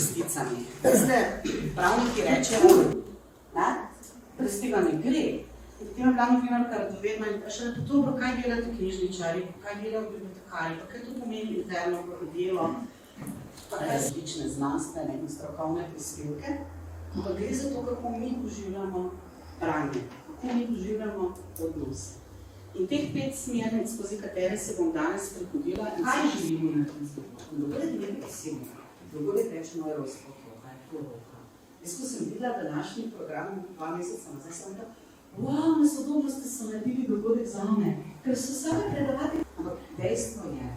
vrsticami. Veste, pravniki rečejo, brez tega ne gre. In potem je bila novinarka radovedna in še dobro, kaj delate knjižničari, kaj delajo bibliotekarji, pa kaj to pomeni interno delo, pa kaj različne znanstvene in strokovne prispevke. Ampak gre za to, kako mi doživljamo branje, kako mi doživljamo odnos. In teh 5 smernic, skozi katere se bom danes prehodila, kaj želimo narediti? Dogodek ne bi posebno. Dogodek rečemo evropsko otroka, je poroka. Jaz, ko sem videla današnji program 2 meseca nazaj, sem rekla, wow, na sodobno ste se naredili dogodek za me, ker so same predavati. Ampak dejstvo je,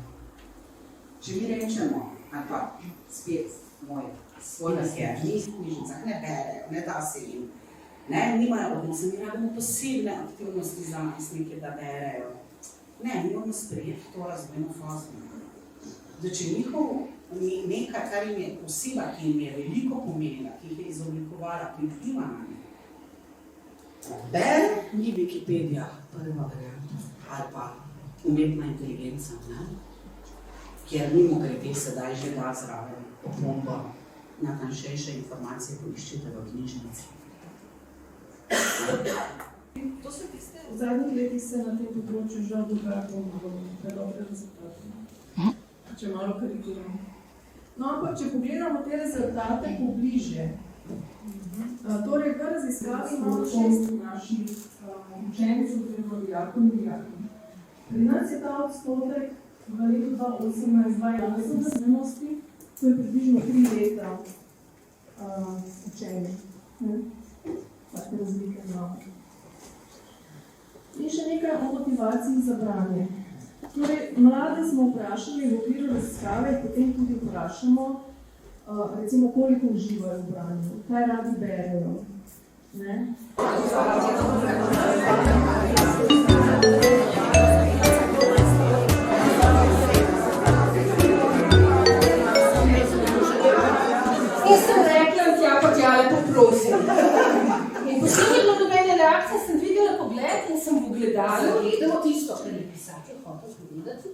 če mi rečemo, ali pa spet svoj nas je, ni v knjižnicah, ne berejo, ne da se jim, nimajo odnose, mi rabimo posebne aktivnosti za najstnike, da berejo. Ne, mi moramo sprejeti to razvojno fazo. Da če nekaj, kar jim je oseba, ki jim je veliko pomenila, ki jih je izoblikovala, ki vpliva na nje, bere, ni Wikipedija, prva varianta, ali pa umetna inteligenca, kjer mimogrede sedaj že da zraven opombo na tanjšejše informacije poiščite v knjižnici. To se tiste, v zadnjih letih se na tem področju žal dogaja dobre rezultate. Če malo karikiramo. No, ampak če pogledamo te rezultate pobliže, torej v raziskavi imamo 6 naših učenicov, oziroma dijakov in dijakov. Pri nas je ta odstotek v letu 2018 znanosti, to je približno 3 leta učenja. Take razlike imamo. In še nekaj o motivaciji za branje. Torej, mlade smo vprašali v okviru raziskave in potem tudi vprašamo, recimo, koliko uživajo v branju, kaj radi berejo. Jaz sem rekla, tja pa tjale poprosim. In potem je bilo dobene reakcije, sem dvigala pogled in sem pogledala, gledamo tisto, kar je pisatelj hotel povedati.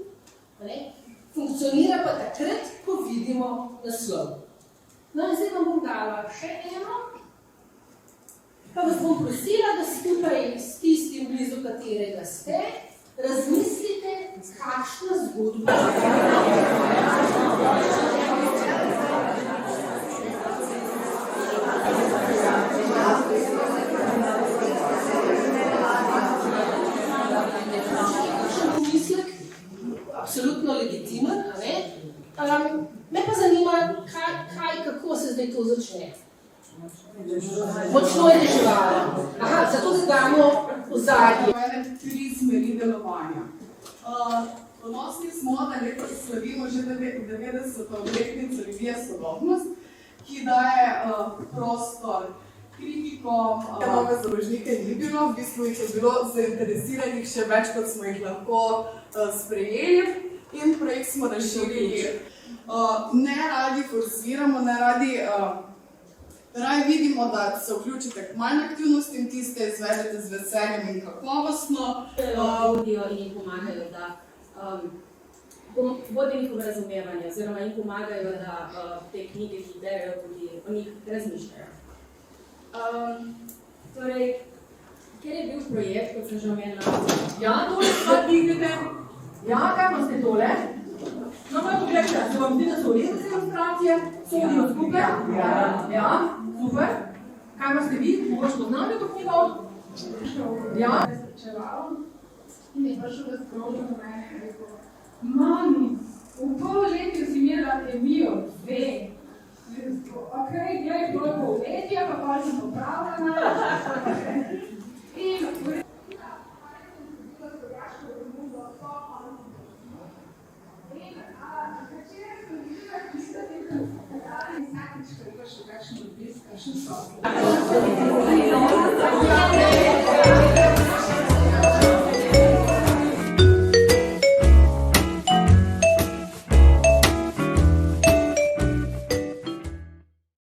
Funkcionira pa takrat, ko vidimo naslov. No in zdaj vam bom dala še eno, pa vas bom prosila, da skupaj s tistim, blizu katerega ste, razmislite, kakšna zgodba je. Absolutno legitimen, me pa zanima, kako se zdaj to začne. Močno je deževalo. Zato da damo v zadnji. 3 smeri delovanja. Ponosni smo, da letos slavimo že 90. obletnico revije Sodobnost, ki daje prostor kritikom. Nove založnike ni bilo, v bistvu jih je bilo zainteresiranih še več, kot smo jih lahko sprejeli in projekt smo razširili. Ne radi forsiramo, ne radi vidimo, da se vključite k manj aktivnostim, tiste izvedete z veseljem in kakovostno. Vodijo in jim pomagajo, da vodijo njihovo razumevanje, oziroma jim pomagajo, da te knjige, ki berejo, tudi o njih razmišljajo. Torej, kjer je bil projekt, kot sem že omenila? Ja, tole sva vidite. Ja, kaj pa ste tole? No, pa pogledajte, se vam zdi, da so res demonstracije? So vdijo skupaj? Ja, super. Kaj pa ste vi? Mogoče poznate to knjigo? Ja. In je prišel da skrožil na mene in rekel, mami, v pol letu si imela emijo 2. Ok, gledaj, bilo je poletje, pa sem popravljena. In vsakič, ko je prišel kakšen odbisk, kakšen šok.